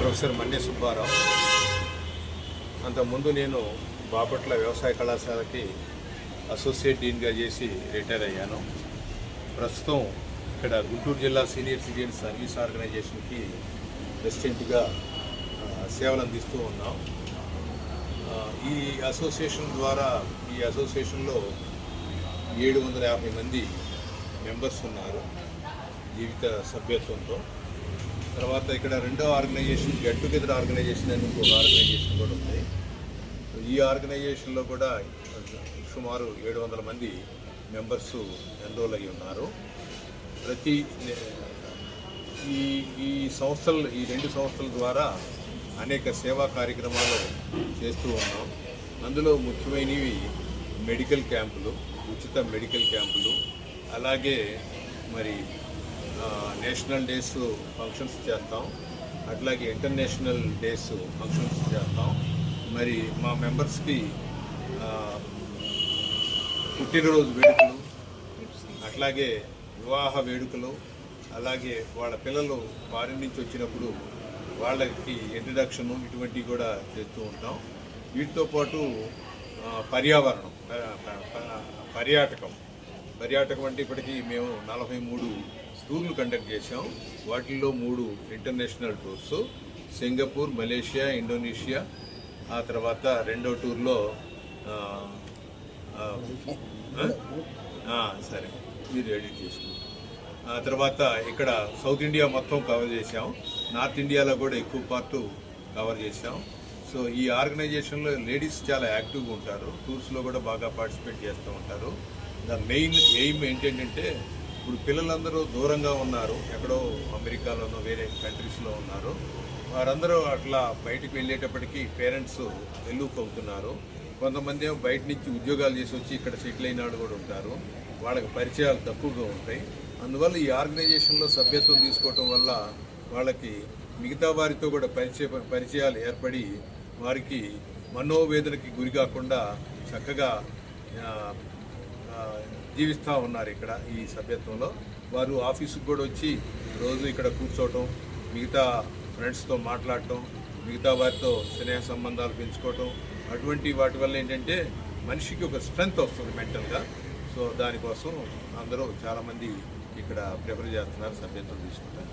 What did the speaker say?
Professor మన్య Subbarao. అంతకుముందు నేను బాపట్ల వ్యవసాయ కళాశాలకి అసోసియేట్ డీన్గా చేసి రిటైర్ అయ్యాను. ప్రస్తుతం ఇక్కడ గుంటూరు జిల్లా సీనియర్ సిటిజన్ సర్వీస్ ఆర్గనైజేషన్కి ప్రెసిడెంట్గా సేవలు అందిస్తూ ఉన్నాం. ఈ అసోసియేషన్ ద్వారా ఈ అసోసియేషన్లో 750 మంది మెంబర్స్ ఉన్నారు జీవిత సభ్యత్వంతో. తర్వాత ఇక్కడ రెండో ఆర్గనైజేషన్ గెట్ టుగెదర్ ఆర్గనైజేషన్ అని ఇంకొక ఆర్గనైజేషన్ కూడా ఉంది. ఈ ఆర్గనైజేషన్లో కూడా సుమారు 700 మంది మెంబర్స్ ఎన్రోల్ అయ్యి ఉన్నారు. ప్రతి ఈ సంస్థలు ఈ రెండు సంస్థల ద్వారా అనేక సేవా కార్యక్రమాలు చేస్తూ ఉన్నాం. అందులో ముఖ్యమైనవి మెడికల్ క్యాంపులు, ఉచిత మెడికల్ క్యాంపులు, అలాగే మరి నేషనల్ డేస్ ఫంక్షన్స్ చేస్తాం, అట్లాగే ఇంటర్నేషనల్ డేస్ ఫంక్షన్స్ చేస్తాం. మరి మా మెంబర్స్కి పుట్టినరోజు వేడుకలు, అట్లాగే వివాహ వేడుకలు, అలాగే వాళ్ళ పిల్లలు ఫారిన్ నుంచి వచ్చినప్పుడు వాళ్ళకి ఇంట్రడక్షను ఇటువంటివి కూడా చేస్తూ ఉంటాం. వీటితో పాటు పర్యావరణం, పర్యాటకం అంటే ఇప్పటికీ మేము 43 టూర్లు కండక్ట్ చేసాం. వాటిల్లో 3 international tours, Singapore, Malaysia, Indonesia. ఆ తర్వాత రెండో టూర్లో సరే మీరు ఎడిట్ చేసుకున్నాం. ఆ తర్వాత ఇక్కడ సౌత్ ఇండియా మొత్తం కవర్ చేసాం, నార్త్ ఇండియాలో కూడా ఎక్కువ పార్టు కవర్ చేసాం. సో ఈ ఆర్గనైజేషన్లో లేడీస్ చాలా యాక్టివ్గా ఉంటారు, టూర్స్లో కూడా బాగా పార్టిసిపేట్ చేస్తూ ఉంటారు. ద మెయిన్ ఎయిమ్ ఏంటంటే ఇప్పుడు పిల్లలందరూ దూరంగా ఉన్నారు, ఎక్కడో అమెరికాలోనో వేరే కంట్రీస్లో ఉన్నారు. వారందరూ అట్లా బయటికి వెళ్ళేటప్పటికీ పేరెంట్స్ ఎల్లుపు అవుతున్నారు. కొంతమంది ఏమో బయట నుంచి ఉద్యోగాలు చేసి వచ్చి ఇక్కడ సెటిల్ అయిన వాళ్ళు కూడా ఉంటారు. వాళ్ళకి పరిచయాలు తక్కువగా ఉంటాయి. అందువల్ల ఈ ఆర్గనైజేషన్లో సభ్యత్వం తీసుకోవటం వల్ల వాళ్ళకి మిగతా వారితో కూడా పరిచయాలు ఏర్పడి వారికి మనోవేదనకి గురి కాకుండా చక్కగా జీవిస్తూ ఉన్నారు. ఇక్కడ ఈ సభ్యత్వంలో వారు ఆఫీసుకు కూడా వచ్చి రోజు ఇక్కడ కూర్చోవటం, మిగతా ఫ్రెండ్స్తో మాట్లాడటం, మిగతా వారితో స్నేహ సంబంధాలు పెంచుకోవటం, అటువంటి వాటి వల్ల ఏంటంటే మనిషికి ఒక స్ట్రెంగ్త్ వస్తుంది మెంటల్గా. సో దానికోసం అందరూ చాలామంది ఇక్కడ ప్రిఫర్ చేస్తున్నారు, సభ్యత్వం తీసుకుంటారు.